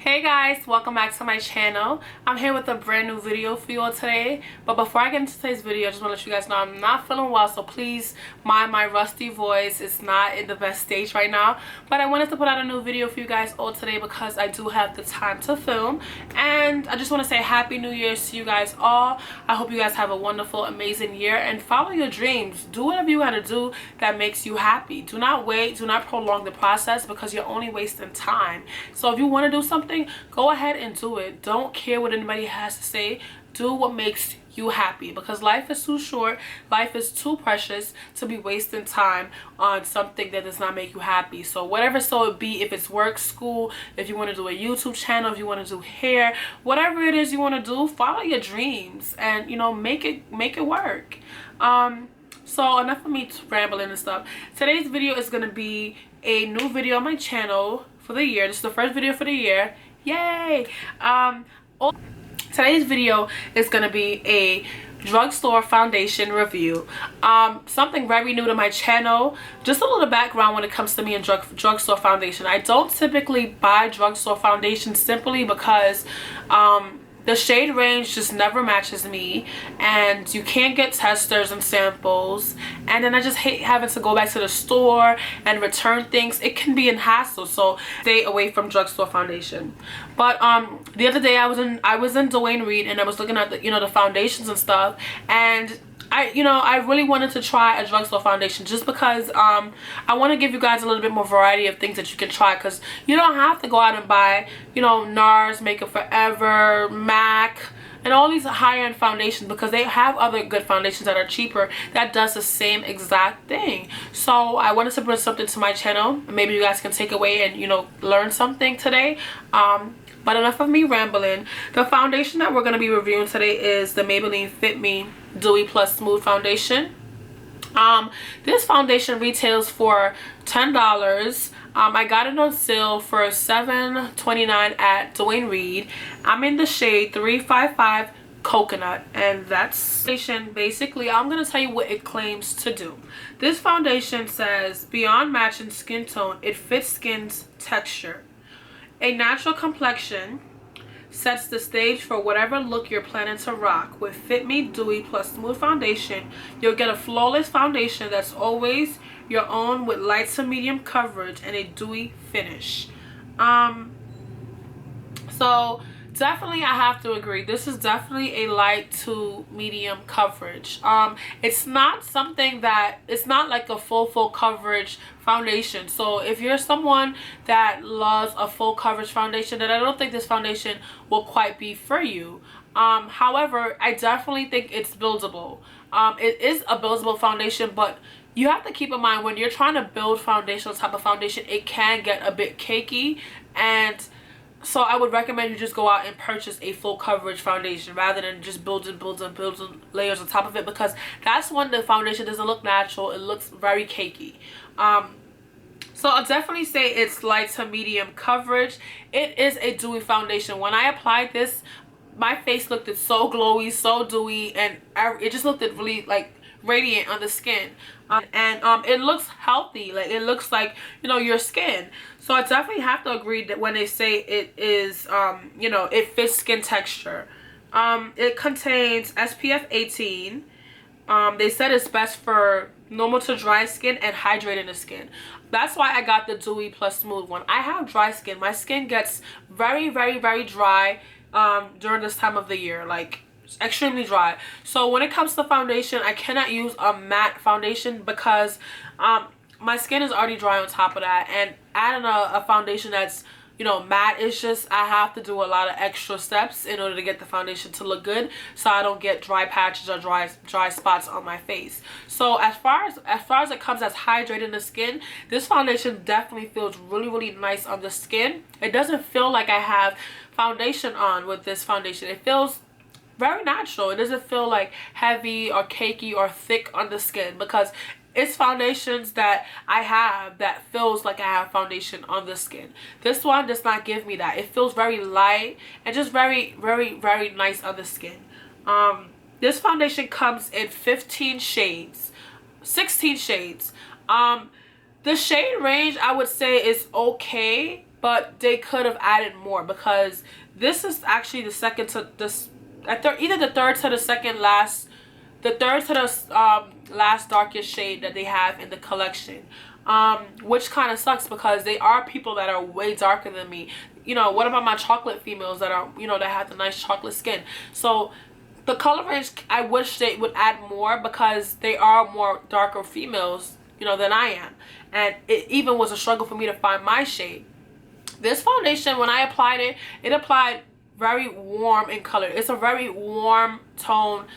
Hey guys, welcome back to my channel. I'm here with a brand new video for you all today. But before I get into today's video, I just want to let you guys know I'm not feeling well, so please mind my rusty voice. It's not in the best stage right now. But I wanted to put out a new video for you guys all today because I do have the time to film. And I just want to say Happy New Year to you guys all. I hope you guys have a wonderful, amazing year and follow your dreams. Do whatever you gotta do that makes you happy. Do not wait, do not prolong the process because you're only wasting time. So if you want to do something, go ahead and do it. Don't care what anybody has to say. Do what makes you happy because life is too short, life is too precious to be wasting time on something that does not make you happy. So whatever so it be, if it's work, school, if you want to do a YouTube channel, if you want to do hair, whatever it is you want to do, follow your dreams and make it work. So enough of me rambling and stuff. Today's video is going to be a new video on my channel for the year. This is the first video for the year. Yay! Today's video is going to be a drugstore foundation review. Something very new to my channel. Just a little background when it comes to me and drugstore foundation. I don't typically buy drugstore foundation simply because the shade range just never matches me, and you can't get testers and samples, and then I just hate having to go back to the store and return things. It can be a hassle, so stay away from drugstore foundation. But the other day I was in Duane Reade and I was looking at the the foundations and stuff, and I really wanted to try a drugstore foundation just because I want to give you guys a little bit more variety of things that you can try, because you don't have to go out and buy NARS, Makeup Forever, MAC, and all these higher-end foundations, because they have other good foundations that are cheaper that does the same exact thing. So I wanted to bring something to my channel. Maybe you guys can take away and learn something today. But enough of me rambling. The foundation that we're going to be reviewing today is the Maybelline Fit Me DEWY+SMOOTH foundation. This foundation retails for $10. I got it on sale for $7.29 at Duane Reade. I'm in the shade 355 Coconut, and that's basically I'm gonna tell you what it claims to do. This foundation says, beyond matching skin tone, it fits skin's texture. A natural complexion sets the stage for whatever look you're planning to rock. With Fit Me DEWY+SMOOTH foundation, you'll get a flawless foundation that's always your own, with light to medium coverage and a dewy finish. So definitely I have to agree, this is definitely a light to medium coverage. It's not something that, it's not like a full coverage foundation. So if you're someone that loves a full coverage foundation, then I don't think this foundation will quite be for you. However, I definitely think it's buildable. It is a buildable foundation, but you have to keep in mind when you're trying to build foundation on top of foundation, it can get a bit cakey, and so I would recommend you just go out and purchase a full coverage foundation rather than just building layers on top of it, because that's when the foundation doesn't look natural. It looks very cakey. So I'll definitely say it's light to medium coverage. It is a dewy foundation. When I applied this, my face looked so glowy, so dewy, and it just looked really like radiant on the skin. And it looks healthy, like it looks like your skin. So I definitely have to agree that when they say it is it fits skin texture. It contains SPF 18. They said it's best for normal to dry skin and hydrating the skin. That's why I got the DEWY+SMOOTH one. I have dry skin. My skin gets very dry during this time of the year, like extremely dry. So when it comes to foundation, I cannot use a matte foundation because my skin is already dry on top of that, and adding a foundation that's matte, it's just I have to do a lot of extra steps in order to get the foundation to look good, so I don't get dry patches or dry spots on my face. So as far as it comes as hydrating the skin, this foundation definitely feels really nice on the skin. It doesn't feel like I have foundation on with this foundation. It feels very natural. It doesn't feel like heavy or cakey or thick on the skin, because it's foundations that I have that feels like I have foundation on the skin. This one does not give me that. It feels very light and just very nice on the skin. This foundation comes in 15 shades, 16 shades. The shade range I would say is okay, but they could have added more, because this is actually the second to this, either the third to the second last, the third to the last darkest shade that they have in the collection, which kind of sucks because they are people that are way darker than me. You know, what about my chocolate females that are, you know, that have the nice chocolate skin? So the color range, I wish they would add more, because they are more darker females, you know, than I am, and it even was a struggle for me to find my shade. This foundation, when I applied it, it applied very warm in color. It's a very warm tone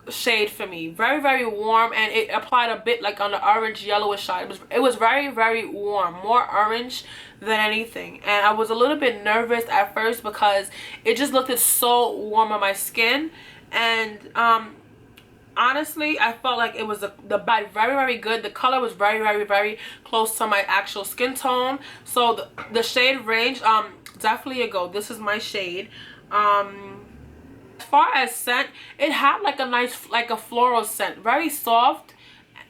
shade for me, very, very warm, and it applied a bit like on the orange yellowish side. It was very, very warm, more orange than anything, and I was a little bit nervous at first because it just looked so warm on my skin. And honestly, I felt like it was the very, very good. The color was very, very, very close to my actual skin tone. So the shade range, definitely a go. This is my shade. As far as scent, it had like a nice, like a floral scent, very soft,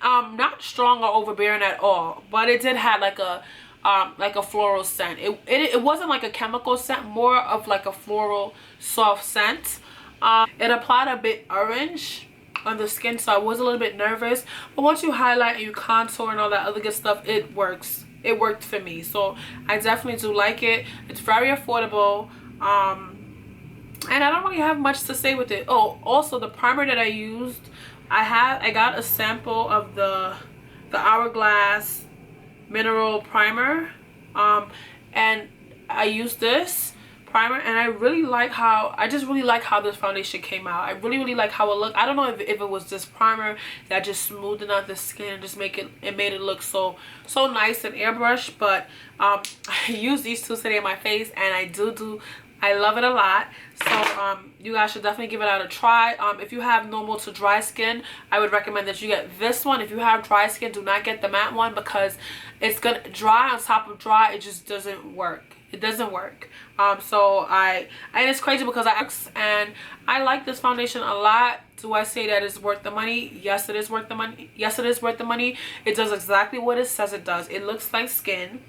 not strong or overbearing at all, but it did have like a floral scent. It wasn't like a chemical scent, more of like a floral soft scent. It applied a bit orange on the skin, so I was a little bit nervous, but once you highlight and you contour and all that other good stuff, it works. It worked for me, so I definitely do like it. It's very affordable, and I don't really have much to say with it. Oh, also the primer that I used, I got a sample of the Hourglass mineral primer, and I used this primer, and I just really like how this foundation came out. I really like how it looked. I don't know if it was this primer that just smoothed out the skin and just made it look so nice and airbrushed, but I used these two today on my face, and I love it a lot. So you guys should definitely give it out a try. If you have normal to dry skin, I would recommend that you get this one. If you have dry skin, do not get the matte one, because it's gonna dry on top of dry. It just doesn't work. It doesn't work. And it's crazy because I like this foundation a lot. Do I say that it's worth the money? Yes, it is worth the money. Yes, it is worth the money. It does exactly what it says it does. It looks like skin.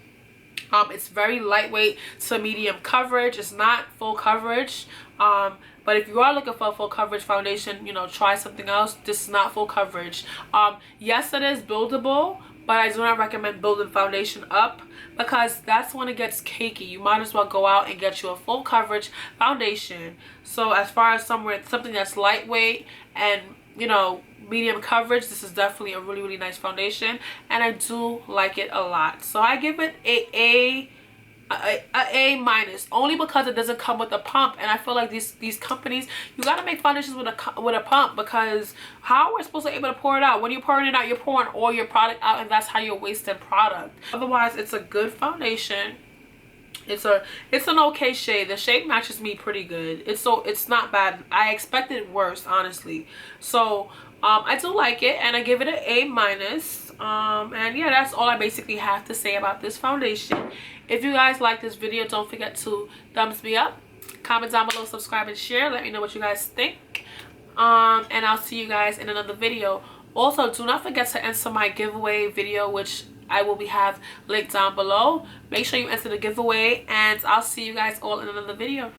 It's very lightweight to medium coverage. It's not full coverage, but if you are looking for a full coverage foundation, you know, try something else. This is not full coverage. Yes, it is buildable, but I do not recommend building foundation up, because that's when it gets cakey. You might as well go out and get you a full coverage foundation. So as far as something that's lightweight and, you know, medium coverage, this is definitely a really nice foundation, and I do like it a lot. So I give it a A minus, only because it doesn't come with a pump. And I feel like these companies, you got to make foundations with a pump, because how are we supposed to be able to pour it out? When you're pouring it out, you're pouring all your product out, and that's how you're wasting product. Otherwise, it's a good foundation. It's an okay shade. The shade matches me pretty good. It's not bad. I expected worse, honestly. So I do like it, and I give it an A minus. And yeah, that's all I basically have to say about this foundation. If you guys like this video, don't forget to thumbs me up, comment down below, subscribe, and share. Let me know what you guys think. And I'll see you guys in another video. Also, do not forget to enter my giveaway video, which I will have linked down below. Make sure you enter the giveaway, and I'll see you guys all in another video.